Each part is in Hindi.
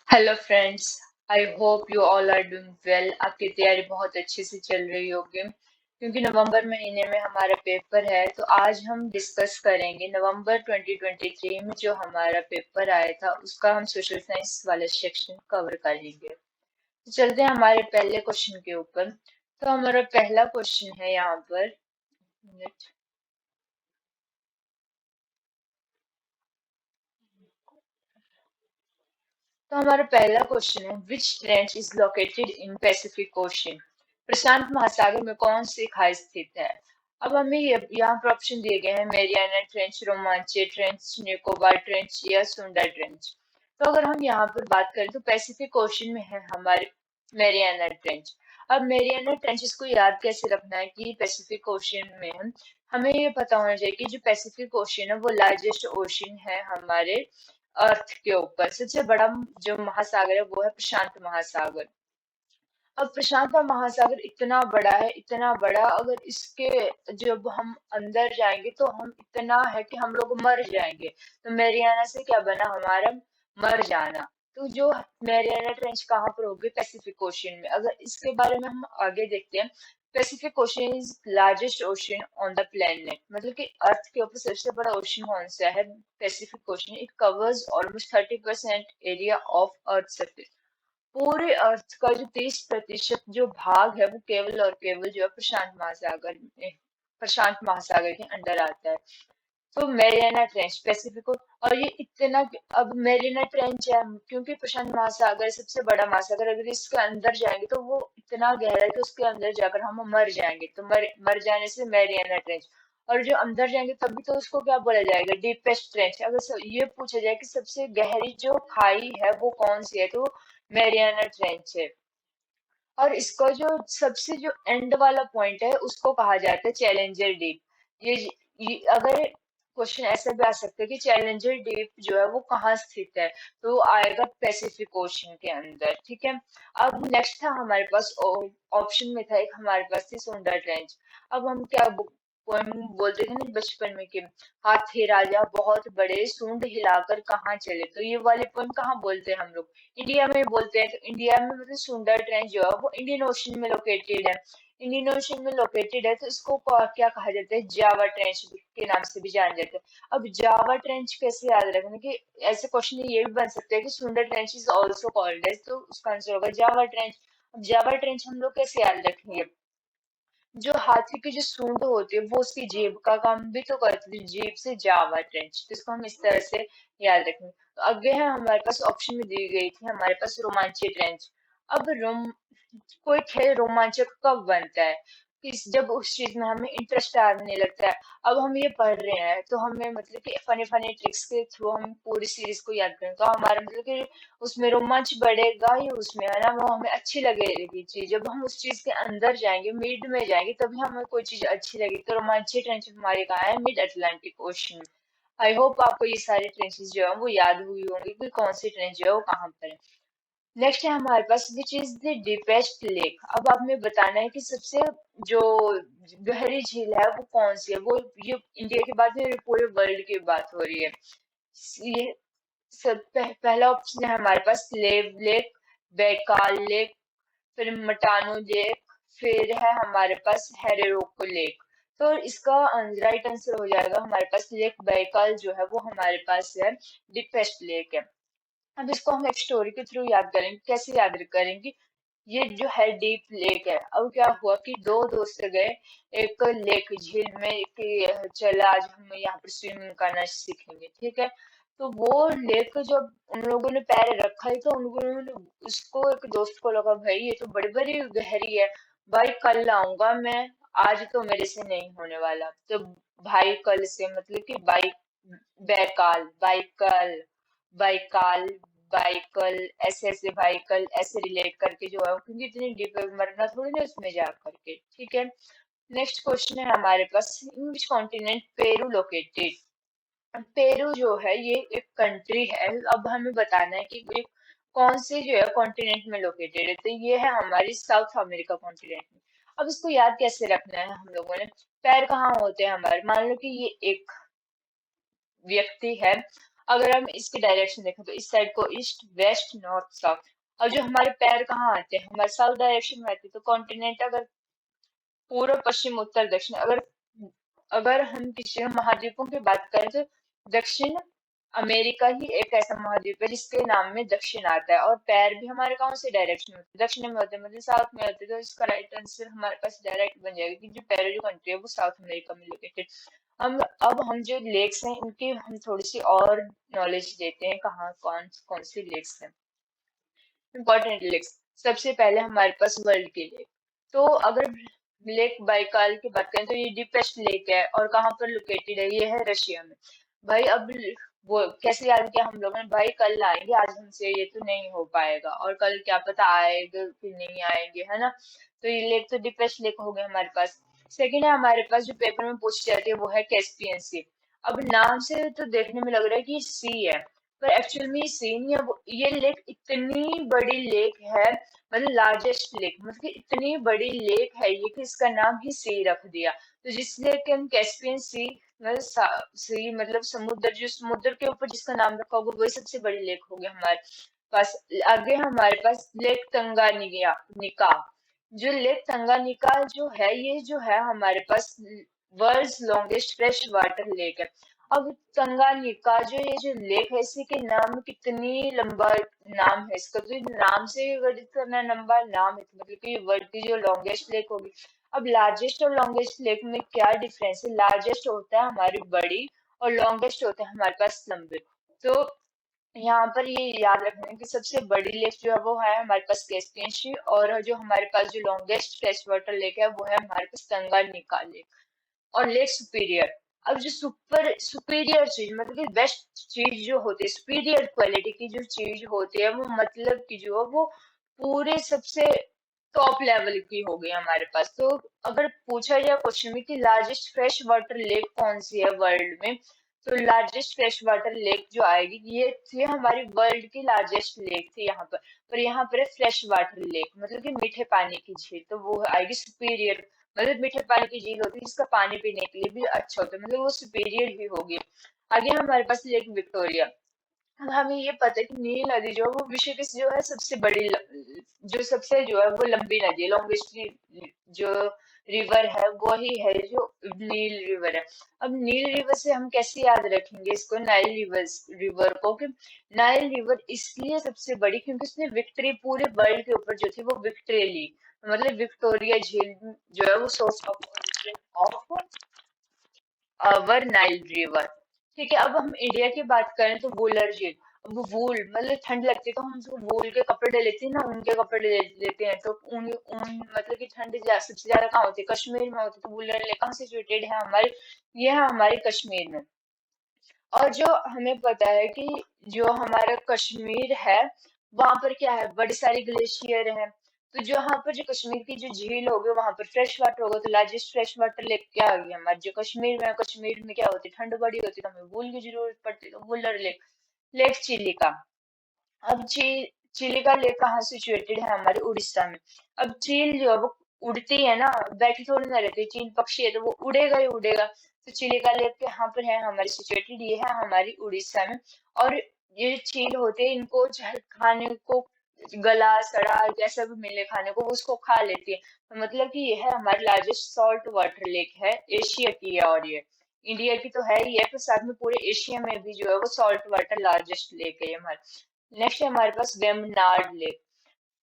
Hello friends. I hope you all are doing well. आपकी तैयारी बहुत अच्छे से चल रही होगी क्योंकि नवंबर महीने में हमारा पेपर है। तो आज हम डिस्कस करेंगे नवंबर 2023 में जो हमारा पेपर आया था उसका हम सोशल साइंस वाला सेक्शन कवर करेंगे। तो चलते हैं हमारे पहले क्वेश्चन के ऊपर। तो हमारा पहला क्वेश्चन है यहाँ पर। तो हमारा पहला क्वेश्चन है, which trench is located in Pacific Ocean? प्रशांत महासागर में कौन सी खाई स्थित है? अब हमें यहाँ पर ऑप्शन दिए गए हैं, Mariana trench, Romanche trench, Nicobar trench या सुंडा ट्रेंच। तो अगर हम यहाँ पर बात करें तो पैसिफिक ओशन में है हमारे मेरियाना ट्रेंच। अब मेरियाना ट्रेंच, इसको याद कैसे रखना है कि पैसिफिक ओशन में हमें ये पता होना चाहिए कि जो पैसिफिक ओशन है वो लार्जेस्ट ओशन है हमारे अर्थ के ऊपर। सबसे बड़ा जो महासागर है वो है प्रशांत महासागर। अब प्रशांत महासागर इतना बड़ा है, इतना बड़ा, अगर इसके जब हम अंदर जाएंगे तो हम इतना है कि हम लोग मर जाएंगे। तो मैरियाना से क्या बना हमारा? मर जाना। तो जो मैरियाना ट्रेंच कहाँ पर होगी? पैसिफिक ओशन में। अगर इसके बारे में हम आगे देखते हैं, Pacific ocean is largest ocean on the planet. मतलब कि अर्थ के ऊपर सबसे बड़ा ओशन कौन सा है? Pacific ocean. It covers almost 30% area of earth surface. पूरे अर्थ का जो 30% जो भाग है वो केवल और केवल जो है प्रशांत महासागर के अंडर आता है। तो मैरियाना ट्रेंच पैसिफिक। और ये इतना, अब मैरियाना ट्रेंच है क्योंकि प्रशांत महासागर सबसे बड़ा महासागर, अगर इसके अंदर जाएंगे तो वो इतना गहरा है कि उसके अंदर जाकर हम मर जाएंगे। तो मर जाने से मैरियाना ट्रेंच। और जो अंदर जाएंगे तभी तो उसको क्या बोला जाएगा? Deepest trench. अगर ये पूछा जाए कि सबसे गहरी जो खाई है वो कौन सी है, तो मैरियाना ट्रेंच है। और इसका जो सबसे जो एंड वाला पॉइंट है उसको कहा जाता है चैलेंजर डीप। ये अगर क्वेश्चन ऐसा भी आ सकता है कि चैलेंजर डीप जो है वो कहाँ स्थित है, तो वो आएगा पैसिफिक ओशन के अंदर। ठीक है। अब नेक्स्ट था हमारे पास ऑप्शन में था एक, हमारे पास थी सोंडा ट्रेंच। अब हम क्या पोएम बोलते थे ना बचपन में कि हाथी राजा बहुत बड़े, सूंड हिलाकर कहाँ चले। तो ये वाले पोएम कहाँ बोलते हैं हम लोग? इंडिया में बोलते हैं। तो इंडिया में मतलब सुंदर ट्रेंच जो है वो इंडियन ओशन में लोकेटेड है। इंडियन ओशन में लोकेटेड है तो इसको क्या कहा जाता है? जावा ट्रेंच के नाम से भी जाना जाता है। अब जावा ट्रेंच कैसे याद रखना कि ऐसे क्वेश्चन ये भी बन सकते हैं कि Sunda trench is also called as, तो उसका आंसर होगा जावा ट्रेंच। अब जावा ट्रेंच हम लोग कैसे याद रखेंगे? जो हाथी की जो सूंड होती है वो उसकी जीभ का काम भी तो करती है, जीभ से जावा ट्रेंच। तो इसको हम इस तरह से याद रखेंगे। तो आगे है हमारे पास ऑप्शन में दी गई थी हमारे पास रोमांची ट्रेंच। अब कोई खेल रोमांचक कब बनता है? जब उस चीज में हमें इंटरेस्ट आने लगता है। अब हम ये पढ़ रहे हैं तो हमें मतलब कि फनी फनी ट्रिक्स के थ्रू हम पूरी सीरीज को याद करें तो हमारा मतलब कि उसमें रोमांच बढ़ेगा ही, उसमें है ना, वो हमें अच्छी लगेगी चीज। जब हम उस चीज के अंदर जाएंगे, मिड में जाएंगे, तभी हमें कोई चीज अच्छी लगेगी। तो रोमांची ट्रेंच हमारे कहाँ है? Mid Atlantic ocean. I hope आपको ये सारे ट्रेंचेस जो है वो याद हुई होंगी कि कौन सी ट्रेंच जो है वो कहाँ पर है। नेक्स्ट है हमारे पास, which is the deepest lake. अब आपने बताना है कि सबसे जो गहरी झील है वो कौन सी है। वो ये इंडिया की बात नहीं हो रही, पूरे वर्ल्ड की बात हो रही है। ये पहला ऑप्शन है हमारे पास लेव लेक, बैकाल लेक, फिर मटानू लेक, फिर है हमारे पास हेरेरोको लेक। तो इसका राइट आंसर हो जाएगा हमारे पास लेक बैकाल जो है वो हमारे पास है डीपेस्ट लेक है। अब इसको हम एक स्टोरी के थ्रू याद करेंगे। कैसे याद करेंगे? ये जो है डीप लेक है। अब क्या हुआ कि दो दोस्त गए एक लेक झील में कि चल आज हम यहाँ पर स्विमिंग करना सीखेंगे। ठीक है। तो वो लेक जब उन लोगों ने पैर रखा ही तो उन लोगों ने, उसको एक दोस्त को लगा भाई ये तो बड़ी बड़ी गहरी है, भाई कल आऊंगा मैं, आज तो मेरे से नहीं होने वाला। तो भाई कल से मतलब कि bike, Baikal Baikal, Baikal, Baikal, ऐसे ऐसे बाइकल ऐसे रिलेट करके जो है, क्योंकि इतनी डीप मरना थोड़ी ना उसमें जा करके। ठीक है। नेक्स्ट क्वेश्चन है हमारे पास, in which continent Peru located? Peru जो है ये एक कंट्री है। अब हमें बताना है कि ये कौन से जो है कॉन्टिनेंट में लोकेटेड है। तो ये है हमारी साउथ अमेरिका कॉन्टिनेंट में। अब इसको याद कैसे रखना है हम लोगों ने? पैर कहाँ होते हैं हमारे? मान लो कि ये एक व्यक्ति है, अगर हम इसकी डायरेक्शन देखें तो इस साइड को ईस्ट, वेस्ट, नॉर्थ, साउथ, और जो हमारे पैर कहाँ आते हैं, हमारे साउथ डायरेक्शन में आते हैं, तो कॉन्टिनेंट अगर पूर्व, पश्चिम, उत्तर, दक्षिण, अगर अगर हम किसी महाद्वीपों की बात करें तो दक्षिण अमेरिका ही एक ऐसा महाद्वीप है जिसके नाम में दक्षिण आता है, और पैर भी हमारे कौन से डायरेक्शन में होते हैं, दक्षिण में होते हैं, मतलब साउथ में होते हैं, तो इसका राइट आंसर हमारे पास डायरेक्ट बन जाएगा कि जो पहले जो कंट्री है वो साउथ अमेरिका में लोकेटेड। हम अब हम जो लेक्स हैं इनकी हम थोड़ी सी और नॉलेज लेते हैं, कहाँ कौन कौन सी लेक्स हैं, इंपॉर्टेंट लेक्स। सबसे पहले हमारे पास वर्ल्ड की लेक, तो अगर लेक बाइकाल की बात करें तो ये डीपेस्ट लेक है, और कहाँ पर लोकेटेड है, ये है रशिया में। भाई अब वो कैसे याद किया हम लोगों ने, भाई कल आएंगे, आज हमसे ये तो नहीं हो पाएगा, और कल क्या पता आएगा कि नहीं आएंगे, है ना। तो ये लेक तो डीपेस्ट लेक हो गए हमारे पास। सेकेंड है हमारे पास जो पेपर में पूछी जाती है वो है कैस्पियन सी। अब नाम से तो देखने में लग रहा है कि सी है, पर एक्चुअल में ये सी नहीं है, ये लेक इतनी बड़ी लेक है, मतलब लार्जेस्ट लेक, मतलब कि इतनी बड़ी लेक है ये कि इसका नाम ही सी रख दिया। तो जिस लेक के हम कैस्पियन सी, मतलब सी मतलब समुद्र, जो समुद्र के ऊपर जिसका नाम रखा होगा वही सबसे बड़ी लेक होगी हमारे पास। आगे हमारे पास लेक तंगानिका निका। जो लेक तंगानिका जो है, ये जो है हमारे पास world's longest fresh water lake है। अब तंगानिका जो ये जो लेक है, इसी के नाम में कितनी लंबा नाम है इसका, तो ये नाम से ही वर्णित करना लंबा नाम है, तो मतलब कि वर्ल्ड की जो लॉन्गेस्ट लेक होगी। अब लार्जेस्ट और लॉन्गेस्ट लेक में क्या डिफरेंस है, लार्जेस्ट होता है हमारी बड़ी, और लॉन्गेस्ट होता है हमारे पास लंबे। तो यहाँ पर ये याद रखना है कि सबसे बड़ी लेक जो है वो है हमारे पास कैस्पियन सी, और जो हमारे पास जो लॉन्गेस्ट फ्रेश वाटर लेक है वो है हमारे पास तंगानिका लेक। और लेक सुपीरियर, अब जो सुपीरियर चीज मतलब कि बेस्ट चीज जो होती है, सुपीरियर क्वालिटी की जो चीज होती है वो मतलब कि जो है वो पूरे सबसे टॉप लेवल की हो गई हमारे पास। तो अगर पूछा जाए क्वेश्चन में कि लार्जेस्ट फ्रेश वाटर लेक कौन सी है वर्ल्ड में, तो लार्जेस्ट फ्रेश वाटर लेक जो आएगी ये थी हमारी वर्ल्ड की लार्जेस्ट लेक थी यहाँ पर यहाँ पर है फ्रेश वाटर लेक, मतलब कि मीठे पानी की झील, तो वो आएगी सुपीरियर, मतलब मीठे पानी की झील होती है जिसका पानी पीने के लिए भी अच्छा होता है, मतलब वो सुपीरियर ही होगी। आगे हमारे पास लेक विक्टोरिया। अब हमें ये पता है कि नील नदी जो है वो विश्व की जो है सबसे बड़ी जो सबसे जो है वो लंबी नदी है, लॉन्गेस्ट जो रिवर है वो ही है जो नील रिवर है। अब नील रिवर से हम कैसे याद रखेंगे इसको, नाइल रिवर रिवर को, कि नाइल रिवर इसलिए सबसे बड़ी क्योंकि उसने विक्ट्री पूरे वर्ल्ड के ऊपर जो थी वो विक्ट्री ली, मतलब विक्टोरिया झील जो है वो source of our Nile river. ठीक है, अब हम इंडिया की बात करें तो वुलर झील। अब वूल मतलब ठंड लगती है तो हम उसको वूल के कपड़े लेते हैं ना, ऊन के कपड़े लेते हैं, तो ऊन ऊन मतलब कि ठंड सबसे ज्यादा कहाँ होती है, कश्मीर में होती है, तो वुलर लेक कहाँ सिचुएटेड है हमारे, ये है हमारे कश्मीर में। और जो हमें पता है कि जो हमारा कश्मीर है वहां पर क्या है, बड़ी सारी ग्लेशियर हैं, तो जो यहाँ पर जो कश्मीर की जो झील होगी वहां पर फ्रेश वाटर होगा, तो लार्जेस्ट फ्रेश वाटर लेक क्या होगी हमारे जो कश्मीर में है। कश्मीर में क्या होती है, ठंड बड़ी होती है तो हमें वूल की जरूरत पड़ती है, तो वुलर लेक। लेक चिलिका। अब चिलिका लेक कहाँ सिचुएटेड है हमारे उड़ीसा में। अब चील जो है वो उड़ती है ना, बैठी थोड़ी ना रहती, चील पक्षी है तो वो उड़ेगा ही उड़ेगा, तो चिलिका लेक यहाँ पर है हमारी सिचुएटेड, ये है हमारी उड़ीसा में। और ये चील होते हैं, इनको खाने को गला सड़ा जैसा भी मिले खाने को वो उसको खा लेती है, तो मतलब कि ये है हमारी लार्जेस्ट सॉल्ट वाटर लेक है, एशिया की है, और ये इंडिया की तो है ही है, पर साथ में पूरे एशिया में भी जो है वो सॉल्ट वाटर लार्जेस्ट लेक है ये हमारी। नेक्स्ट है हमारे पास वेमनाड लेक।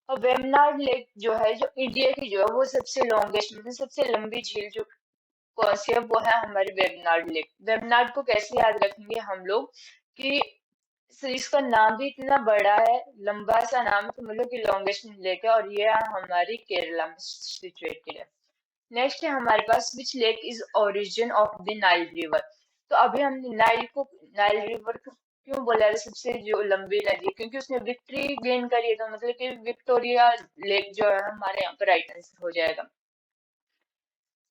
और वेमनाड लेक जो है जो इंडिया की जो है वो सबसे लॉन्गेस्ट मतलब सबसे लंबी झील जो कौन सी है वो है हमारी वेमनाड लेक। वेमनाड को कैसे याद रखेंगे हम लोग कि इसका नाम भी इतना बड़ा है, लंबा सा नाम है, तो मतलब कि लॉन्गेस्ट लेक है, और ये हमारी केरला में सिचुएटेड है। नेक्स्ट है हमारे पास which lake is origin of the Nile river. तो अभी हमने नाइल रिवर को क्यों बोला है सबसे जो लंबी नदी है, क्योंकि उसने विक्ट्री गेन करी है, तो मतलब कि विक्टोरिया लेक जो है हमारे यहाँ पर राइट आंसर हो जाएगा।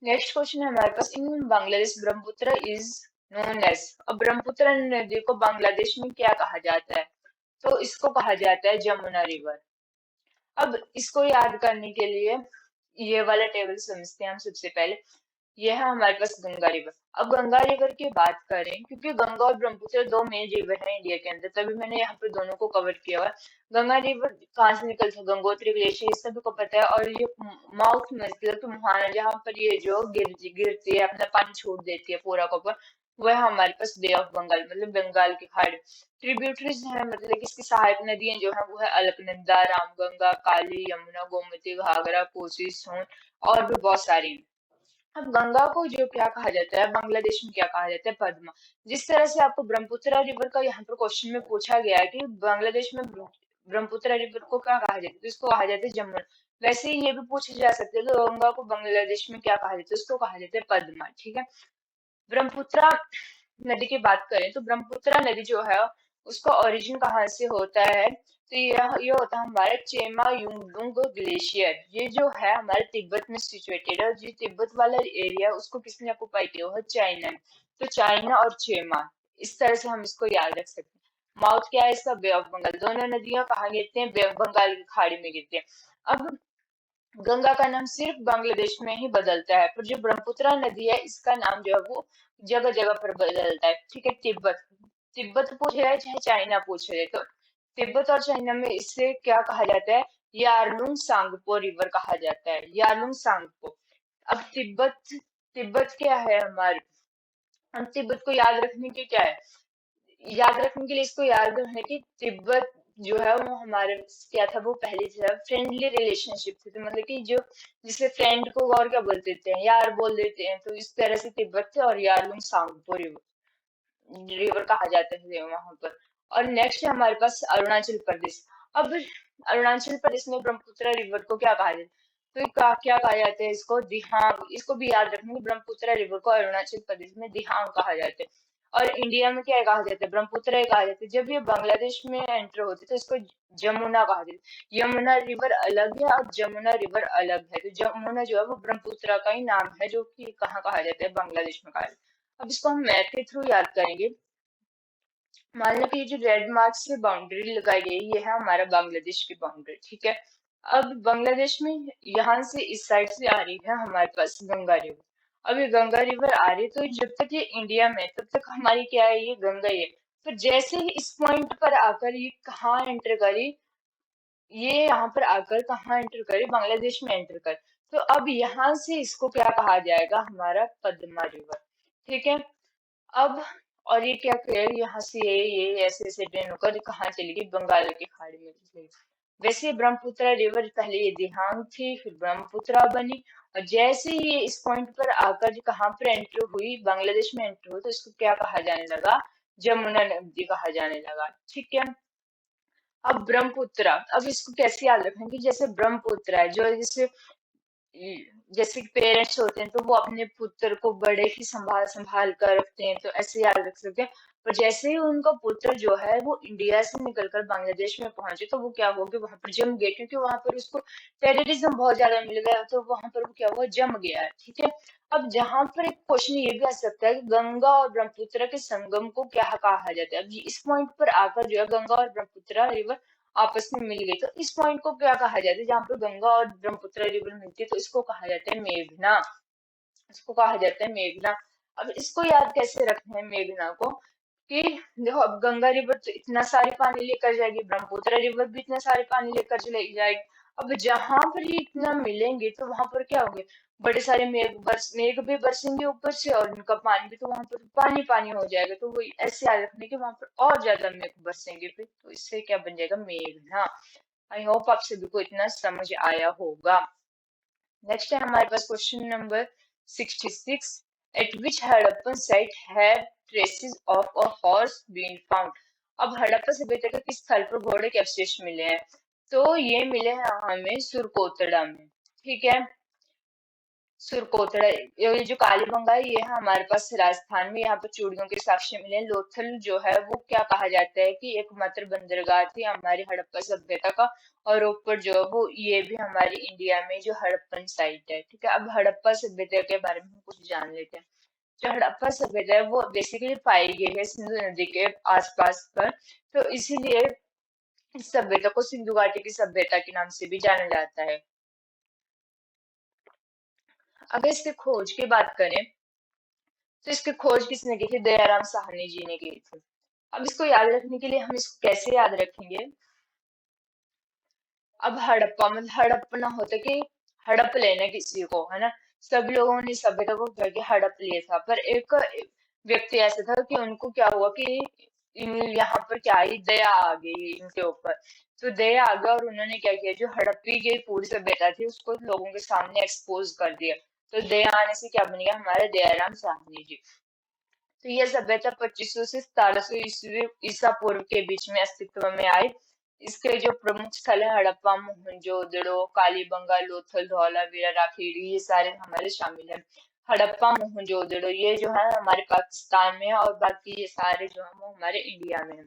नेक्स्ट क्वेश्चन है हमारे पास, in Bangladesh Brahmaputra is known as. अब ब्रह्मपुत्र नदी को बांग्लादेश में क्या कहा जाता है, तो इसको कहा जाता है जमुना रिवर। अब इसको याद करने के लिए ये वाला टेबल समझते हैं हम सबसे पहले। ये है हमारे पास गंगा रिवर। अब गंगा रिवर की बात करें, क्योंकि गंगा और ब्रह्मपुत्र दो मेन रिवर है इंडिया के अंदर, तभी मैंने यहाँ पे दोनों को कवर किया हुआ है। गंगा रिवर कहाँ से निकलती है? गंगोत्री ग्लेशियर, इस सभी को पता है। और ये माउथ में, मतलब कि मुहाना, जहाँ पर ये जो गिरती है, अपना पानी छोड़ देती है पूरा का पूरा, वह है हमारे पास बे ऑफ बंगाल, मतलब बंगाल की खाड़ी। ट्रिब्यूटरीज है, मतलब कि इसकी सहायक नदियां जो है वो है अलकनंदा, रामगंगा, काली, यमुना, गोमती, घाघरा, कोसी, सोन, और भी बहुत सारी हैं। अब गंगा को जो क्या कहा जाता है बांग्लादेश में, क्या कहा जाता है? पद्मा। जिस तरह से आपको ब्रह्मपुत्र रिवर का यहाँ पर क्वेश्चन में पूछा गया है कि बांग्लादेश में ब्रह्मपुत्र रिवर को क्या कहा जाता है, तो इसको कहा जाता है जमुना। वैसे ही ये भी पूछा जा सकता है कि गंगा को बांग्लादेश में क्या कहा जाता है, उसको कहा जाता है पद्मा। ठीक है। ब्रह्मपुत्र नदी की बात करें तो ब्रह्मपुत्र नदी जो है उसका ओरिजिन कहाँ से होता है? तो ये होता है हमारा चेमा युंगडुंग ग्लेशियर। ये जो है हमारे तिब्बत में सिचुएटेड है। जो तिब्बत वाला एरिया है उसको किसने ऑक्युपाई किया हुआ है? चाइना ने। तो चाइना और चेमा, इस तरह से हम इसको याद रख सकते हैं। माउथ क्या है इसका? बे ऑफ बंगाल। दोनों नदियां कहाँ गिरती हैं? बे ऑफ बंगाल की खाड़ी में गिरती हैं। अब गंगा का नाम सिर्फ बांग्लादेश में ही बदलता है, पर जो ब्रह्मपुत्र नदी है इसका नाम जो है वो जगह जगह पर बदलता है। ठीक है। तिब्बत, तिब्बत पूछ रहा है चाहे चाइना पूछ रहे, तो तिब्बत और चाइना में इससे क्या कहा जाता है? यारलुंग सांगपो रिवर कहा जाता है, यारलुंग सांगपो। अब तिब्बत, तिब्बत क्या है हमारे, हम तिब्बत को याद रखने के क्या है, याद रखने के लिए इसको याद रखने की तिब्बत जो है वो हमारे क्या था, वो पहले से फ्रेंडली रिलेशनशिप थे। तो मतलब कि जो, जिसे फ्रेंड को और क्या बोल देते हैं, यार बोल देते हैं, तो इस तरह से तिब्बत थे। और यारलुंग सांगपो रिवर कहा जाता है वहां पर। और नेक्स्ट है हमारे पास अरुणाचल प्रदेश। अब अरुणाचल प्रदेश में ब्रह्मपुत्र रिवर को क्या कहा जाता है? तो क्या कहा जाता है इसको? दिहांग। इसको भी याद रखेंगे, ब्रह्मपुत्र रिवर को अरुणाचल प्रदेश में दिहांग कहा जाता है। और इंडिया में क्या कहा जाता है? ब्रह्मपुत्र ही कहा जाता है। जब ये बांग्लादेश में एंटर होते तो इसको जमुना कहा जाता है। यमुना रिवर अलग है और जमुना रिवर अलग है। तो जमुना जो है वो ब्रह्मपुत्र का ही नाम है, जो कि कहाँ कहा जाता है? बांग्लादेश में कहा जाता है। अब इसको हम मैप के थ्रू याद करेंगे। मान लो कि ये जो रेड मार्क से बाउंड्री लगाई गई, ये है हमारा बांग्लादेश की बाउंड्री। ठीक है। अब बांग्लादेश में यहाँ से इस साइड से आ रही है हमारे पास गंगा रिवर। अब ये गंगा रिवर आ रही है, तो जब तक ये इंडिया में है, तब तक हमारी क्या है? ये गंगा ही है। फिर जैसे ही इस पॉइंट पर आकर ये कहाँ एंटर करी, ये यहाँ पर आकर कहाँ एंटर करे? बांग्लादेश में एंटर कर। तो अब यहाँ से इसको क्या कहा जाएगा? हमारा पद्मा रिवर। ठीक है। अब, और ये क्या करे? यहाँ से ये ऐसे ऐसे ट्रेन होकर कहाँ चली गई? बंगाल की खाड़ी में चली गई। वैसे ब्रह्मपुत्र रिवर पहले ये दिहांग थी, फिर ब्रह्मपुत्र बनी। और जैसे ही ये इस पॉइंट पर आकर कहाँ पर एंटर हुई? बांग्लादेश में एंटर हुई, तो इसको क्या कहा जाने लगा? जमुना नदी कहा जाने लगा। ठीक है। अब ब्रह्मपुत्र, अब इसको कैसे याद रखेंगे? जैसे ब्रह्मपुत्र है, जो जैसे, जैसे पेरेंट्स होते हैं तो वो अपने पुत्र को बड़े ही संभाल संभाल कर रखते हैं, तो ऐसे याद रख सकते हैं। पर जैसे ही उनका पुत्र जो है वो इंडिया से निकलकर बांग्लादेश में पहुंचे, तो वो क्या हो गया? वहां पर जम गए, क्योंकि वहां पर उसको टेररिज्म बहुत ज्यादा मिल गया, तो वहां पर वो क्या हुआ? जम गया है। ठीक है। अब जहां पर एक क्वेश्चन ये भी आ सकता है कि गंगा और ब्रह्मपुत्र के संगम को क्या कहा जाता है? अब इस पॉइंट पर आकर जो है गंगा और ब्रह्मपुत्र रिवर आपस में मिल गई, तो इस पॉइंट को क्या कहा जाता है? जहाँ पे गंगा और ब्रह्मपुत्र रिवर मिलती है, तो इसको कहा जाता है मेघना। इसको कहा जाता है मेघना। अब इसको याद कैसे रखना है मेघना को? कि देखो, अब गंगा रिवर तो इतना सारी पानी लेकर जाएगी, ब्रह्मपुत्र रिवर भी इतना सारे पानी लेकर चले जाएगी। अब जहां पर ये इतना मिलेंगे, तो वहां पर क्या होंगे? बड़े सारे मेघ भी बरसेंगे ऊपर से, और उनका पानी भी, तो वहां पर पानी पानी हो जाएगा। तो वो ऐसे याद रखने के वहां पर और ज्यादा मेघ बरसेंगे फिर, तो इससे क्या बन जाएगा? मेघना। आई होप आप सभी को इतना समझ आया होगा। नेक्स्ट है हमारे पास question number 66। At which Harappan site have traces of a horse been found? अब हड़प्पा सभ्यता के किस स्थल पर घोड़े के अवशेष मिले हैं? तो ये मिले हैं हमें सुरकोतड़ा में। ठीक है। सुरकोतड़ा, ये जो कालीबंगा है, ये है हमारे पास राजस्थान में। यहाँ पर चूड़ियों के साक्ष्य मिले हैं। लोथल जो है वो क्या कहा जाता है कि एकमात्र बंदरगाह थी हमारी हड़प्पा सभ्यता का। और ऊपर जो है वो ये भी हमारी इंडिया में जो हड़प्पन साइट है। ठीक है। अब हड़प्पा सभ्यता के बारे में हम कुछ जान लेते हैं। जो हड़प्पा सभ्यता है वो बेसिकली पाई गई है सिंधु नदी के आसपास पर, तो इसीलिए इस सभ्यता को सिंधु घाटी की सभ्यता के नाम से भी जाना जाता है। अगर इसके खोज की बात करें तो इसकी खोज किसने की थी? दयाराम साहनी जी ने की थी। अब इसको याद रखने के लिए हम इसको कैसे याद रखेंगे? अब हड़प्पा मतलब हड़पना होता कि हड़प लेना किसी को, है ना? सब लोगों ने सभ्यता को करके हड़प लिया था, पर एक व्यक्ति ऐसा था कि उनको क्या हुआ कि यहाँ पर क्या आई, दया आ गई इनके ऊपर। तो दया आ गया और उन्होंने क्या किया, जो हड़प्पी की पूरी सभ्यता थी उसको लोगों के सामने एक्सपोज कर दिया। तो दया आने से क्या बन गया, हमारे दयाराम साहनी जी। तो यह सभ्यता 2500 से 1700 ईस्वी ईसा पूर्व के बीच में अस्तित्व में आई। इसके जो प्रमुख स्थल है हड़प्पा, मोहनजोदड़ो, कालीबंगा, लोथल, धौलावीरा, राखीगढ़ी, ये सारे हमारे शामिल हैं। हड़प्पा, मोहनजोदड़ो ये जो है हमारे पाकिस्तान में है, और बाकी ये सारे जो है वो हमारे इंडिया में है।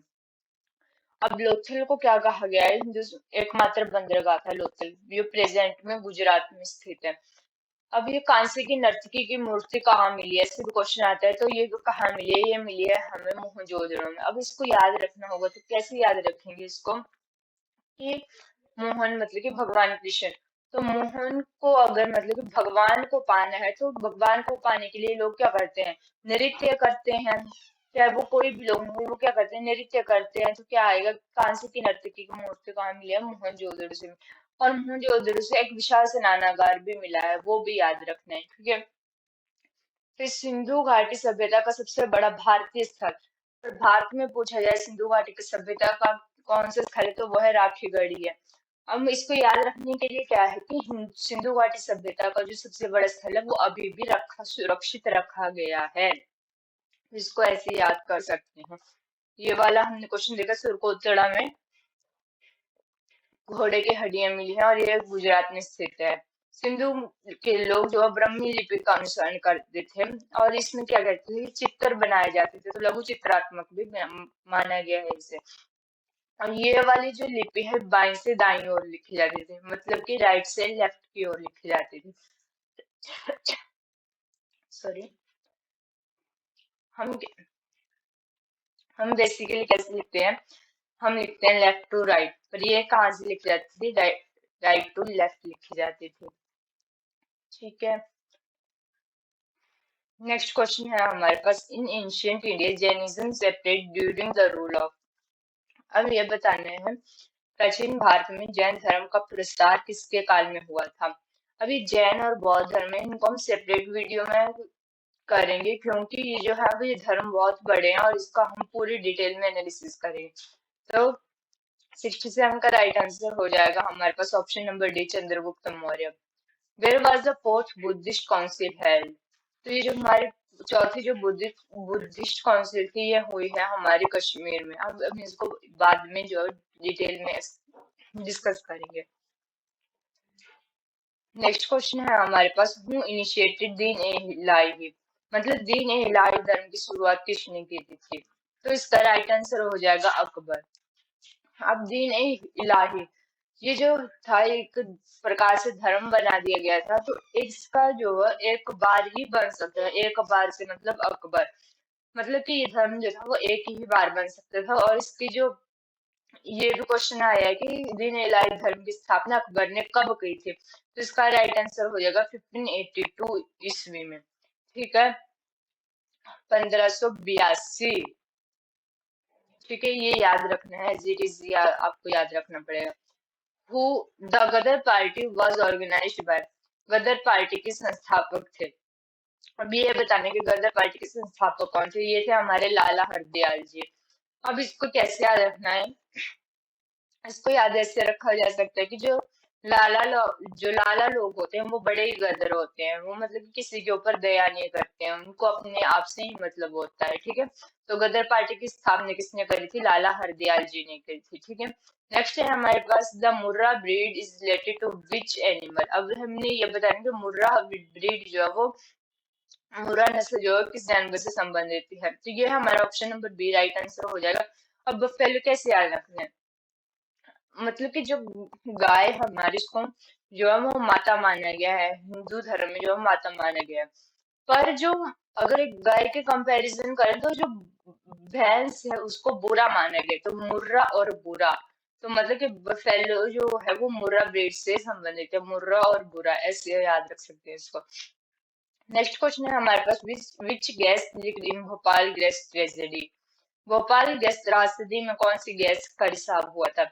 अब लोथल को क्या कहा गया है, जो एकमात्र बंदरगाह था लोथल, ये प्रेजेंट में गुजरात में स्थित है। अब ये कांसे की नर्तकी की मूर्ति कहाँ मिली है, ऐसे भी क्वेश्चन आता है। तो ये कहाँ मिली है, ये मिली है हमें मोहनजोदड़ो में। अब इसको याद रखना होगा, तो कैसे याद रखेंगे इसको कि मोहन मतलब कि भगवान कृष्ण। तो मोहन को अगर मतलब कि भगवान को पाना है, तो भगवान को पाने के लिए लोग क्या करते हैं, नृत्य करते हैं। चाहे वो कोई भी लोग हो, वो क्या करते हैं, नृत्य करते हैं। तो क्या आएगा, कांसे की नर्तकी की मूर्ति कहाँ मिली है, मोहनजोदड़ो से। और मोहनजोदड़ो से एक विशाल स्नानागार भी मिला है, वो भी याद रखना है, ठीक है। फिर सिंधु घाटी सभ्यता का सबसे बड़ा भारतीय स्थल, और भारत में पूछा जाए सिंधु घाटी की सभ्यता का कौन सा स्थल है, तो वह राखीगढ़ी है। अब इसको याद रखने के लिए क्या है कि सिंधु घाटी सभ्यता का जो सबसे बड़ा स्थल है वो अभी भी रखा, सुरक्षित रखा गया है। इसको ऐसे याद कर सकते हैं। ये वाला हमने क्वेश्चन देखा, सुरकोतड़ा में घोड़े की हड्डियां मिली हैं, और ये गुजरात में स्थित है। सिंधु के लोग जो है ब्राह्मी लिपि का अनुसरण करते थे, और इसमें क्या कहते थे, चित्र बनाए जाते थे, तो लघु चित्रात्मक भी माना गया है इसे। और ये वाली जो लिपि है बाएं से दाईं ओर लिखी जाती थी, मतलब कि राइट से लेफ्ट की ओर लिखी जाती थी। सॉरी। हम हम बेसिकली कैसे लिखते हैं, हम लिखते हैं लेफ्ट टू राइट, पर ये कहाँ से लिखी जाती थी, राइट राइट टू लेफ्ट लिखी जाती थी, ठीक है। नेक्स्ट क्वेश्चन है हमारे पास, in ancient India Jainism separate during the rule of. अब ये बताना है, प्राचीन भारत में जैन धर्म का प्रसार किसके काल में हुआ था। अभी जैन और बौद्ध धर्म है, इनको हम सेपरेट वीडियो में करेंगे, क्योंकि ये जो है ये धर्म बहुत बड़े हैं और इसका हम पूरी डिटेल में एनालिसिस करेंगे। तो 67 का राइट आंसर हो जाएगा हमारे पास option number D, Chandragupta Maurya. Where was the fourth Buddhist council held. तो ये जो हमारे चौथी जो बुद्धिस्ट काउंसिल थी, ये हुई है हमारे कश्मीर में। अब हम इसको बाद में जो डिटेल में डिस्कस करेंगे। नेक्स्ट क्वेश्चन है हमारे पास, हु इनिशिएटेड दीन ए इलाही, मतलब दीन ए इलाही धर्म की शुरुआत किसने की थी। तो इसका राइट आंसर हो जाएगा अकबर। अब दीन ए इलाही ये जो था एक प्रकार से धर्म बना दिया गया था, तो इसका जो है एक बार ही बन सकता है, एक बार से मतलब अकबर, मतलब कि ये धर्म जो था वो एक ही बार बन सकता था। और इसकी जो ये भी क्वेश्चन आया है कि दीन इलाही धर्म की स्थापना अकबर ने कब की थी, तो इसका राइट आंसर हो जाएगा 1582 ईस्वी में, ठीक है, 1582। ठीक है, ये याद रखना है, इट इज आपको याद रखना पड़ेगा। Who the Ghadar party was organized by, Ghadar party के संस्थापक थे। अब ये बताने के गदर पार्टी के संस्थापक कौन थे, ये थे हमारे लाला हरदयाल जी। अब इसको कैसे याद रखना है, इसको याद ऐसे रखा जा सकता है कि जो लाला लोग होते हैं वो बड़े ही गदर होते हैं, वो मतलब कि किसी के ऊपर दया नहीं करते हैं, उनको अपने आप से ही मतलब होता है, ठीक है। तो गदर पार्टी की स्थापना किसने करी थी, लाला हरदयाल जी ने करी थी, ठीक है। नेक्स्ट है हमारे पास, the Murrah breed is related to which animal. अब हमने ये बताया कि मुर्रा ब्रीड जो है वो, मुर्रा नस्ल जो है किस जानवर से संबंधित है, तो ये हमारा option number B right answer हो जाएगा। अब बफेलो कैसे याद रखना है, मतलब कि जो गाय हमारी, इसको जो है वो माता माना गया है, हिंदू धर्म में जो है माता माना गया है। पर जो अगर एक गाय के कंपैरिजन करें तो जो भैंस है उसको बुरा माना गया, तो मुर्रा और बुरा, तो मतलब कि बफेलो जो है वो मुर्रा ब्रीड से संबंधित है, मुर्रा और बुरा ऐसे याद रख सकते हैं इसको। नेक्स्ट क्वेश्चन है हमारे पास, which gas leaked in Bhopal gas tragedy. Bhopal gas त्रासदी में कौन सी गैस का रिसाव हुआ था?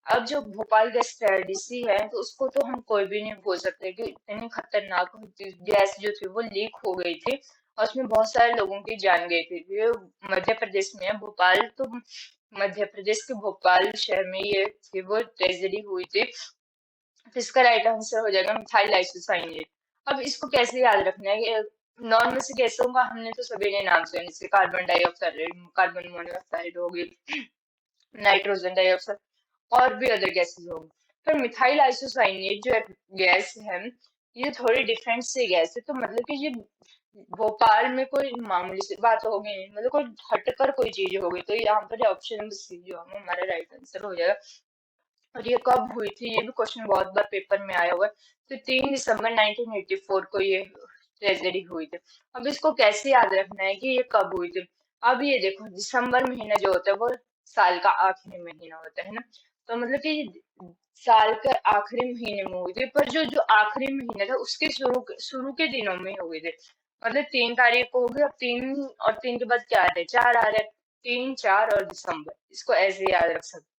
अब जो भोपाल गैस ट्रेजेडी है तो उसको तो हम कोई भी नहीं भूल सकते कि इतनी खतरनाक गैस जो थी वो लीक हो गई थी और उसमें बहुत सारे लोगों की जान गई थी। ये मध्य प्रदेश में है, भोपाल तो मध्य प्रदेश के भोपाल शहर में ये थी वो ट्रेजेडी हुई थी। तो इसका राइट आंसर हो जाएगा मिथाइल आइसोसाइनेट। अब इसको कैसे याद रखना है कि नॉर्मल से गैसों का हमने तो सभी ने नाम सुना, जैसे कार्बन डाइऑक्साइड, कार्बन मोनोऑक्साइड हो गई, नाइट्रोजन डाइऑक्साइड, और भी अदर गैसेस होंगी। पर मिथाइल आइसोसाइनेट जो गैस है ये थोड़ी डिफरेंट सी गैस है। तो मतलब कि ये भोपाल में कोई मामूली सी बात हो गई, मतलब कोई हटकर कोई चीज हो गई, तो यहाँ पर ऑप्शन नंबर सी जो है हमारा राइट आंसर हो जाएगा। और ये कब हुई थी, ये भी क्वेश्चन बहुत बार पेपर में आया हुआ है। तो 3 दिसंबर 1984 को ये ट्रेजेडी हुई थी। अब इसको कैसे याद रखना है कि ये कब हुई थी? अब ये देखो, दिसंबर महीना जो होता है वो साल का आखिरी महीना होता है ना, तो मतलब कि साल के आखिरी महीने में हुई थी, पर जो जो आखिरी महीना था उसके शुरू के दिनों में हुई थी। मतलब 3 तारीख को होगी, अब 3 और 3 के बाद क्या आ रहा है, 4 आ रहा है, 3, 4 और दिसंबर, इसको ऐसे याद रख सकते हैं।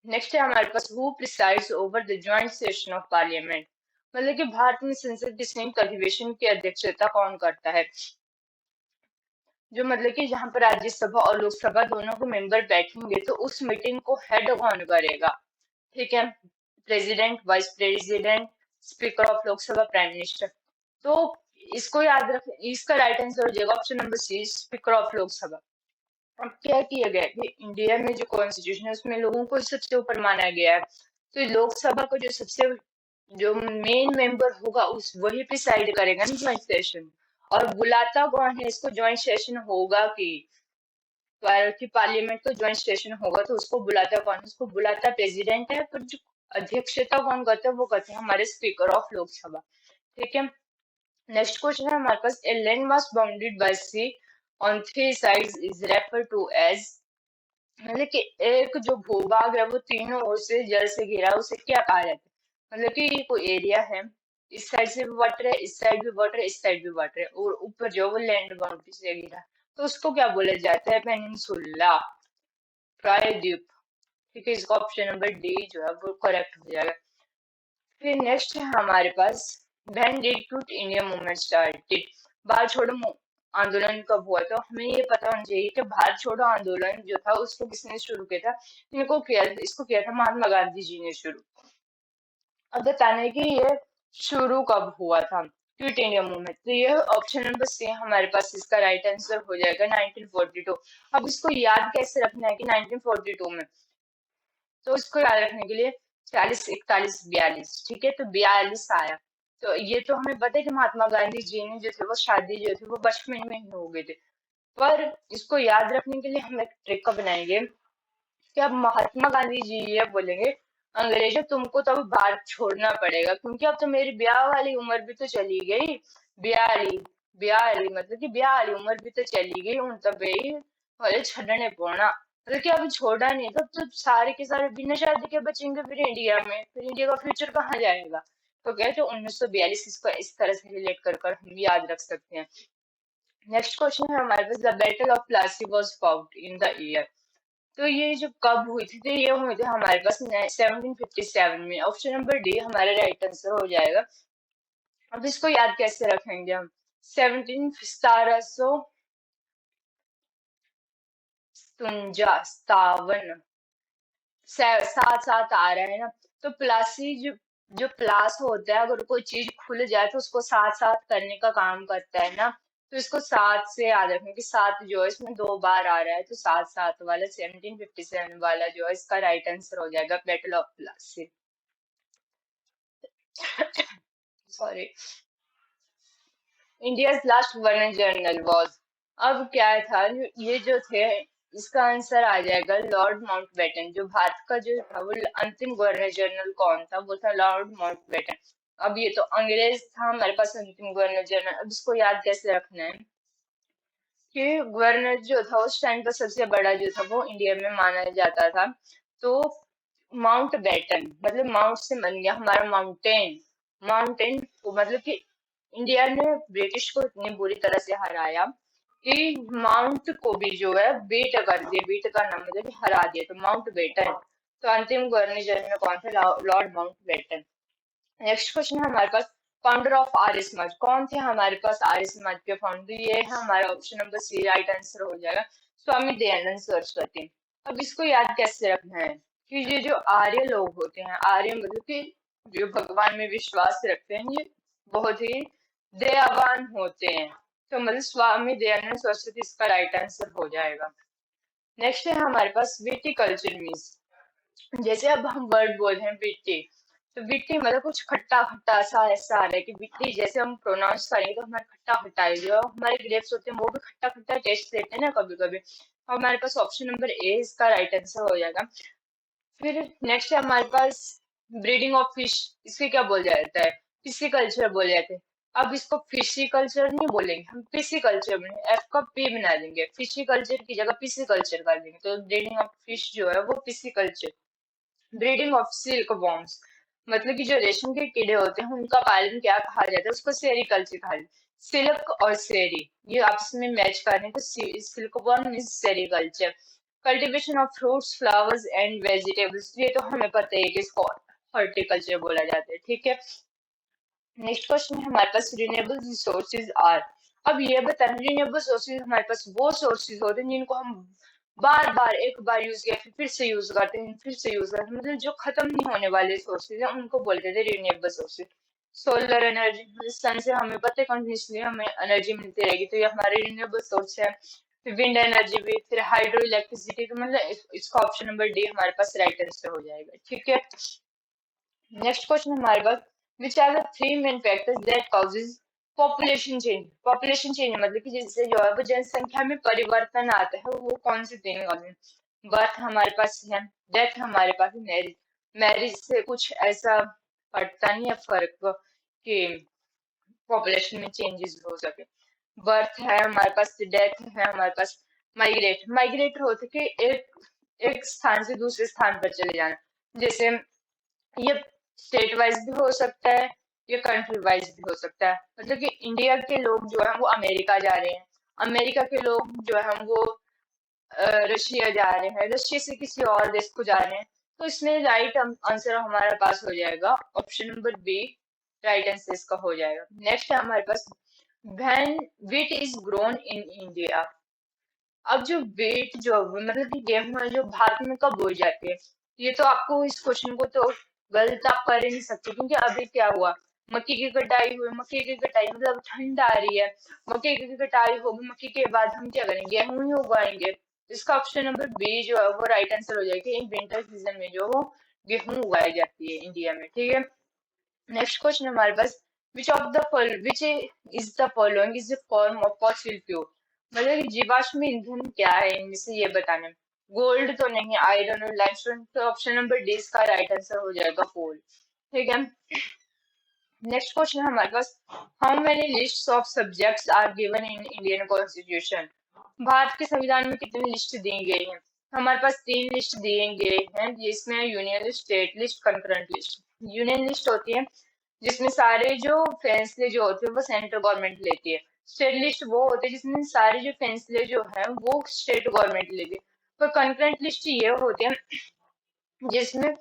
नेक्स्ट है हमारे पास, who presides over the joint session of parliament. मतलब कि भारत में संसद के संयुक्त अधिवेशन की अध्यक्षता कौन करता है? जो मतलब कि जहां पर राज्यसभा और लोकसभा दोनों के मेंबर बैठेंगे तो उस मीटिंग को हेड कौन करेगा? ठीक है, president, vice president, speaker of Lok Sabha, prime minister. तो इसको याद रख, इसका राइट आंसर हो जाएगा option number C, speaker of Lok Sabha. अब क्या किया गया है कि इंडिया में जो कॉन्स्टिट्यूशन है उसमें लोगों को सबसे ऊपर माना गया है, तो लोकसभा को जो सबसे जो मेन मेंबर होगा उस वही प्रिसाइड करेगा ना ज्वाइंट सेशन। और बुलाता कौन है इसको, ज्वाइंट सेशन होगा कि पार्लियामेंट को ज्वाइंट सेशन होगा तो उसको बुलाता कौन है? उसको बुलाता प्रेसिडेंट है, पर जो अध्यक्षता कौन करता है वो करते हैं हमारे स्पीकर ऑफ लोकसभा। ठीक है, नेक्स्ट क्वेश्चन है हमारे पास, a land mass bounded by sea on three sides is refer to as. मतलब कि एक जो भूभाग है वो तीनों ओर से जल से घिरा है, उसे क्या कहा जाता है? मतलब कि कोई एरिया है, इस साइड से भी वाटर है, इस साइड भी वाटर है, इस साइड भी वाटर है, और ऊपर जो वो लैंड बाउंड्री से घिरा है, तो उसको क्या बोला जाता है? पेनिनसुला, प्रायद्वीप। ठीक है, इसका ऑप्शन नंबर डी जो है वो करेक्ट हो जाएगा। फिर नेक्स्ट है हमारे पास, when did quit India movement started. Bharat छोड़ो आंदोलन कब हुआ? तो हमें ये पता होना चाहिए कि भारत छोड़ो आंदोलन जो था उसको किसने शुरू किया था? इसको किया था महात्मा गांधी जी ने शुरू। अब बताना है कि ये शुरू कब हुआ था, क्विट इंडिया मूवमेंट। तो ये ऑप्शन नंबर सी हमारे पास इसका राइट आंसर हो जाएगा 1942। अब इसको याद कैसे रखना है कि 1942 में, तो इसको याद रखने के लिए 40, 41, 42, ठीक है, तो 42 आया। तो ये तो हमें पता है कि महात्मा गांधी जी ने जो थे वो शादी जो थी वो बचपन में ही हो गए थे। पर इसको याद रखने के लिए हम एक ट्रिक बनाएंगे कि अब महात्मा गांधी जी ये बोलेंगे, अंग्रेजों तुमको तो अब भारत छोड़ना पड़ेगा, क्योंकि अब तो मेरी ब्याह वाली उम्र भी तो चली गई। ब्याली ब्याली मतलब कि ब्याह वाली उम्र भी तो चली गई हूं, तब बोले छड़ने पोना, मतलब कि अभी छोड़ा नहीं तो सारे के सारे बिना शादी के बचेंगे फिर इंडिया में, फिर इंडिया का फ्यूचर कहाँ जाएगा? तो कहते 1942 इसको इस तरह से रिलेट कर हम याद रख सकते हैं। नेक्स्ट क्वेश्चन है हमारे पास, the battle of Plassey was fought in the year. तो ये जो कब हुई थी, तो ये हुई थी हमारे पास 1757 में। ऑप्शन नंबर डी हमारा राइट आंसर हो जाएगा। अब इसको याद कैसे रखेंगे हम? 1757, साथ साथ आ रहा है ना, तो प्लासी जो प्लास होता है, अगर कोई चीज खुल जाए तो उसको साथ साथ करने का काम करता है ना, तो इसको सात से याद रखना कि सात जो है इसमें 2 बार आ रहा है, तो सात सात वाला 1757 वाला जो है इसका राइट आंसर हो जाएगा, battle of Plassey. Sorry, India's last governor general was. अब क्या था, ये जो थे, इसका आंसर आ जाएगा लॉर्ड माउंटबेटन। जो भारत का जो था वो अंतिम गवर्नर जनरल कौन था? वो था लॉर्ड माउंटबेटन। अब ये तो अंग्रेज था हमारे पास अंतिम गवर्नर जनरल। अब इसको याद कैसे रखना है कि गवर्नर जो था उस टाइम पर सबसे बड़ा जो था वो इंडिया में माना जाता था। तो माउंट बेटन मतलब माउंट से बन गया हमारा माउंटेन, माउंटेन को, मतलब कि इंडिया ने ब्रिटिश को इतनी बुरी तरह से हराया कि माउंट को भी जो है बीट कर दिया, बीट का नाम मतलब कि हरा दिया, तो माउंट बेटन। तो अंतिम गवर्नर जनरल कौन थे? Lord Mountbatten. Next question है हमारे पास, फाउंडर ऑफ आर्य समाज कौन थे हमारे पास? आर्य समाज के फाउंडर ये है हमारा option number C, right answer हो जाएगा स्वामी दयानंद सरस्वती। अब इसको याद कैसे रखना है कि ये जो आर्य लोग होते हैं, आर्य मतलब कि जो भगवान में विश्वास रखते हैं, ये बहुत ही दयावान होते हैं। तो मतलब स्वामी दयानंद सरस्वती इसका राइट आंसर हो जाएगा। नेक्स्ट है हमारे पास विटिकल्चर मीन्स, जैसे अब हम वर्ड बोल रहे हैं बिट्टी, तो बिट्टी मतलब कुछ खट्टा खट्टा सा ऐसा आ रहा है कि बिट्टी जैसे हम प्रोनाउंस करेंगे तो हमारे खट्टा खट्टा है, जो हमारे ग्रेप्स होते हैं वो भी खट्टा खट्टा टेस्ट देते हैं ना कभी कभी। हमारे पास ऑप्शन नंबर ए इसका राइट आंसर हो जाएगा। फिर नेक्स्ट है हमारे पास ब्रीडिंग ऑफ फिश, इसे क्या बोल जाता है? पिसीकल्चर बोल जाते हैं। अब इसको फिशिकल्चर नहीं बोलेंगे, हम पिसीकल्चर में एफ का पी बना देंगे, फिशिकल्चर की जगह पिसीकल्चर कर देंगे, तो ब्रीडिंग ऑफ फिश जो है वो pisciculture. Breeding of silk worms, मतलब कि जो रेशम के कीड़े होते हैं उनका पालन क्या कहा जाता है? उसको सेरीकल्चर कहा जाता है। सिल्क और सेरी ये आपस में मैच कर रहे हैं, तो silk worm is sericulture. Cultivation of fruits flowers and vegetables, ये तो हमें पता है कि इसको हॉर्टिकल्चर बोला जाता है, ठीक है। नेक्स्ट क्वेश्चन है हमारे पास, रिन्यूएबल रिसोर्सेज आर। अब ये बताना, रिन्यूएबल सोर्सेज हमारे पास वो सोर्सेज होते हैं जिनको हम बार बार एक बार यूज किया फिर से यूज करते हैं, फिर से यूज करते हैं, मतलब जो खत्म नहीं होने वाले सोर्सेज हैं उनको बोलते थे रिन्यूएबल सोर्सेज। सोलर एनर्जी, मतलब सन से हमें पता है कंटिन्यूसली हमें एनर्जी मिलती रहेगी, तो ये हमारे रिन्यूएबल सोर्स है। फिर विंड एनर्जी भी, फिर हाइड्रो इलेक्ट्रिसिटी, तो मतलब इसका ऑप्शन नंबर डी हमारे पास राइट आंसर हो जाएगा, ठीक है। नेक्स्ट क्वेश्चन हमारे पास, which are the three main factors that causes population change? Population change मतलब कि जिससे जो है वो जनसंख्या में परिवर्तन आता है, वो कौन से तीन कॉजेज? बर्थ हमारे पास है, डेथ हमारे पास है, मैरिज। मैरिज से कुछ ऐसा पड़ता नहीं है फर्क कि पॉपुलेशन में चेंजेस हो सके। बर्थ है हमारे पास, डेथ है हमारे पास, माइग्रेट, माइग्रेट होते कि एक एक स्थान से दूसरे स्थान पर चले जाना। जैसे ये स्टेट वाइज भी हो सकता है, ये कंट्री वाइज भी हो सकता है, मतलब कि इंडिया के लोग जो है वो अमेरिका जा रहे हैं, अमेरिका के लोग जो है वो रशिया जा रहे हैं, रशिया से किसी और देश को जा रहे हैं। तो इसमें राइट आंसर हमारे पास हो जाएगा option number B, right answer इसका हो जाएगा। नेक्स्ट है हमारे पास, when wheat is grown in India. अब जो वेट जो मतलब कि गेहूं है जो भारत में कब बोई जाती है? ये तो आपको इस क्वेश्चन को तो गलत आप कर ही नहीं सकते, क्योंकि अभी क्या हुआ, मक्की की कटाई हुई, मक्की की कटाई मतलब ठंड आ रही है, मक्की की कटाई होगी, मक्की के बाद हम क्या करेंगे? गेहूं ही उगाएंगे। इसका ऑप्शन नंबर बी जो है वो राइट आंसर हो जाएगा, इन विंटर सीजन में जो वो गेहूं उगाई जाती है इंडिया में, ठीक है। नेक्स्ट क्वेश्चन हमारे पास, which is the following is the form of fossil fuel, मतलब कि जीवाश्म ईंधन क्या है इनमें से, ये बताना। गोल्ड तो नहीं, आयरन और लाइमस्टोन, तो ऑप्शन नंबर डी इसका राइट आंसर हो जाएगा कोल, ठीक है। नेक्स्ट क्वेश्चन है हमारे पास, how many lists of subjects are given in Indian constitution? Bharat के संविधान में कितनी लिस्ट दी गई है? हमारे पास तीन लिस्ट दिए गए हैं, जिसमें union list, state list, concurrent list. Union list होती है जिसमें सारे जो फैसले जो होते हैं वो सेंट्रल गवर्नमेंट लेती है। स्टेट लिस्ट वो होती है जिसमें सारे जो फैसले जो है वो स्टेट गवर्नमेंट लेती है। पर कंकरेंट लिस्ट ये होती है जिसमें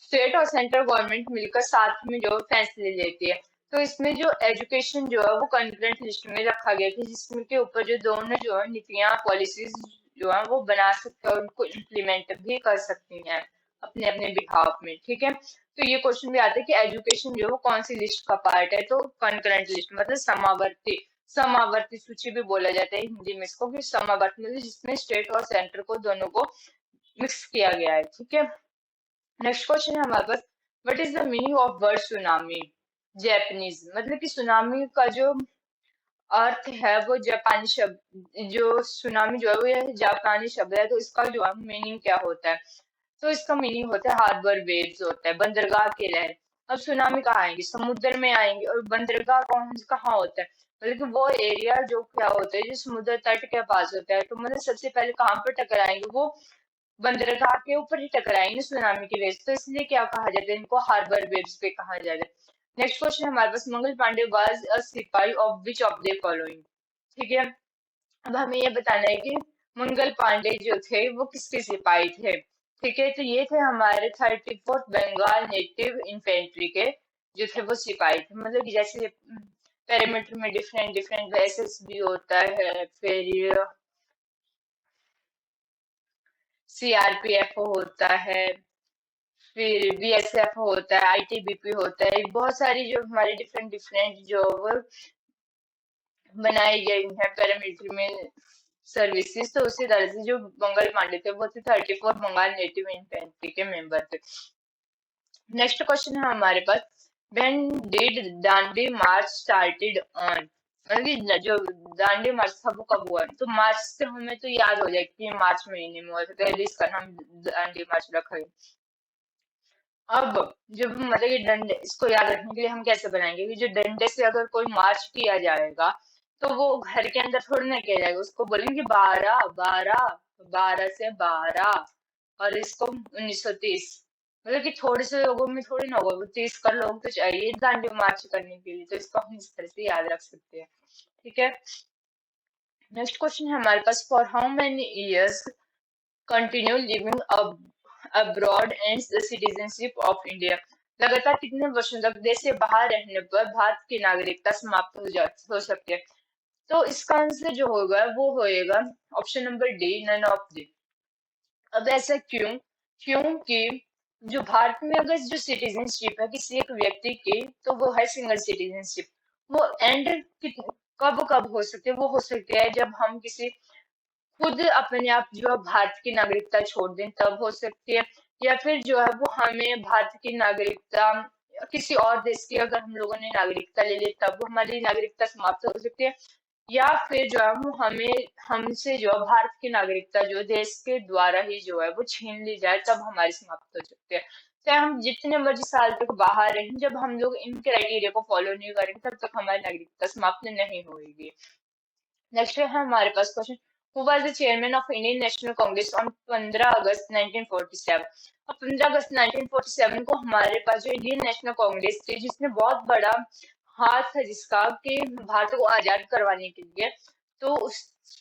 स्टेट और सेंट्रल गवर्नमेंट मिलकर साथ में जो फैसले लेती है। तो इसमें जो एजुकेशन जो है वो कंकरेंट लिस्ट में रखा गया था, जिसमें के ऊपर जो दोनों जो है नीतियां पॉलिसीज जो है वो बना सकते हैं और उनको इम्प्लीमेंट भी कर सकती हैं अपने अपने बिहाफ में, ठीक है। तो ये क्वेश्चन भी आता है कि एजुकेशन जो है वो कौन सी लिस्ट का पार्ट है? तो कंकरेंट लिस्ट मतलब समावर्ती, समावर्ती सूची भी बोला जाता है हिंदी में इसको, कि समावर्ती मतलब जिसमें स्टेट और सेंटर को दोनों को मिक्स किया गया है, ठीक है। नेक्स्ट क्वेश्चन है हमारे पास, what is the meaning of word tsunami? Japanese, मतलब कि सुनामी का जो अर्थ है वो जापानी शब्द, जो सुनामी जो है वो ये जापानी शब्द है, तो इसका जो है मीनिंग क्या होता है? तो इसका मीनिंग होता है हार्बर वेव्स, होता है बंदरगाह की लहर। अब सुनामी कहाँ आएंगी? समुद्र में आएंगे, और बंदरगाह कौन कहाँ होता है? मतलब कि वो एरिया जो क्या होता है जो समुद्र तट के पास होता है, तो मतलब सबसे पहले कहाँ पर टकराएंगे? वो बंदरगाह के ऊपर ही टकराएंगे सुनामी की वेव्स, तो इसलिए क्या कहा जाता है? इनको हार्बर वेव्स पे कहा जाता है। नेक्स्ट क्वेश्चन हमारे पास, मंगल पांडे वाज अ सिपाही of which of the following. ठीक है, अब हमें ये बताना है कि मंगल पांडे जो थे वो किसके सिपाही थे। ठीक है, तो ये थे हमारे 34th बंगाल नेटिव इन्फेंट्री के जो थे वो सिपाही थे। मतलब कि जैसे पैरामीटर में डिफरेंट डिफरेंट एसएस भी होता है, फिर सीआरपीएफ होता है, फिर बीएसएफ होता है, आईटीबीपी होता है, बहुत सारी जो हमारी डिफरेंट डिफरेंट जो बनाई गई है पैरामिलिट्री में सर्विसेज। तो उसी तरह से जो मंगल पांडे थे वो थे 34 बंगाल नेटिव इन्फेंट्री के मेंबर थे। नेक्स्ट क्वेश्चन है हमारे पास, when did Dandi march started on. मतलब कि जो दांडी मार्च था वो कब हुआ, तो मार्च से हमें तो याद हो जाए कि मार्च महीने में हुआ था, तो इसका नाम दांडी मार्च रखा है। अब जब मतलब कि डंडे, इसको याद रखने के लिए हम कैसे बनाएंगे कि जो डंडे से अगर कोई मार्च किया जाएगा तो वो घर के अंदर थोड़ी ना किया जाएगा, उसको बोलेंगे 12 12, 12 से 12, और इसको 1930। मतलब कि थोड़े से लोगों में थोड़ी ना होगा, वो 30 कर लोग तो चाहिए दांडी मार्च करने के लिए, तो इसको हम इस तरह से याद रख सकते हैं। ठीक है, नेक्स्ट क्वेश्चन है हमारे पास, for how many years continue living abroad and the citizenship of India। लगातार कितने वर्षों तक देश से बाहर रहने पर भारत की नागरिकता समाप्त हो सकती है। तो इसका आंसर जो होगा वो होएगा option number D, none of the. अब ऐसा क्यों? क्योंकि जो भारत में अगर जो सिटीजनशिप है किसी एक व्यक्ति की, तो वो है सिंगल सिटीजनशिप। वो एंड कब कब हो सकती है, वो हो सकती है जब हम किसी खुद अपने आप जो है भारत की नागरिकता छोड़ दें तब हो सकती है, या फिर जो है वो हमें भारत की नागरिकता किसी और देश की अगर हम लोगों ने नागरिकता ले ली तब वो हमारी नागरिकता समाप्त हो सकती है, या फिर जो है वो हमें हमसे जो है भारत की नागरिकता जो देश के द्वारा ही जो है वो छीन ली जाए तब हमारी समाप्त हो सकती है। चाहे हम जितने मर्जी साल तक बाहर रहें, जब हम लोग इन क्राइटेरिया को फॉलो नहीं करेंगे तब तक हमारी नागरिकता समाप्त नहीं होगी। नेक्स्ट है हमारे पास question, who was the chairman of Indian National Congress on 15 August 1947। अब 15 अगस्त 1947 को हमारे पास जो इंडियन नेशनल कांग्रेस थी, जिसने बहुत बड़ा हाथ है जिसका कि भारत को आजाद करवाने के लिए, तो उस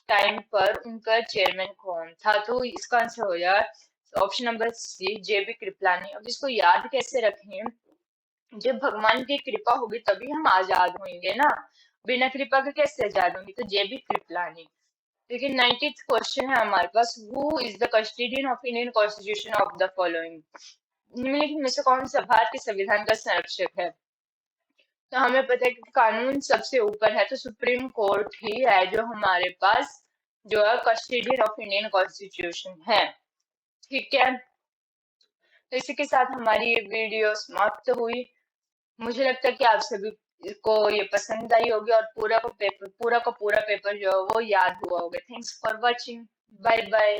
टाइम पर उनका चेयरमैन कौन था, तो इसका आंसर हो जाएगा ऑप्शन नंबर सी, जेबी कृपलानी। अब इसको याद कैसे रखें, जब भगवान की कृपा होगी तभी हम आजाद होंगे ना, बिना कृपा के कैसे आजाद होंगे, तो जे बी कृपलानी। लेकिन 90th क्वेश्चन है हमारे पास, who is the custodian of Indian constitution of the following. निम्नलिखित में से कौन सा भारत के संविधान का संरक्षक है। तो हमें पता है कि कानून सबसे ऊपर है, तो सुप्रीम कोर्ट ही है जो हमारे पास जो है कस्टोडियन ऑफ इंडियन कॉन्स्टिट्यूशन है। ठीक है, तो इसी के साथ हमारी ये वीडियो समाप्त हुई। मुझे लगता है कि आप सभी को ये पसंद आई होगी और पूरा का पूरा पेपर जो है वो याद हुआ होगा। Thanks for watching, bye bye.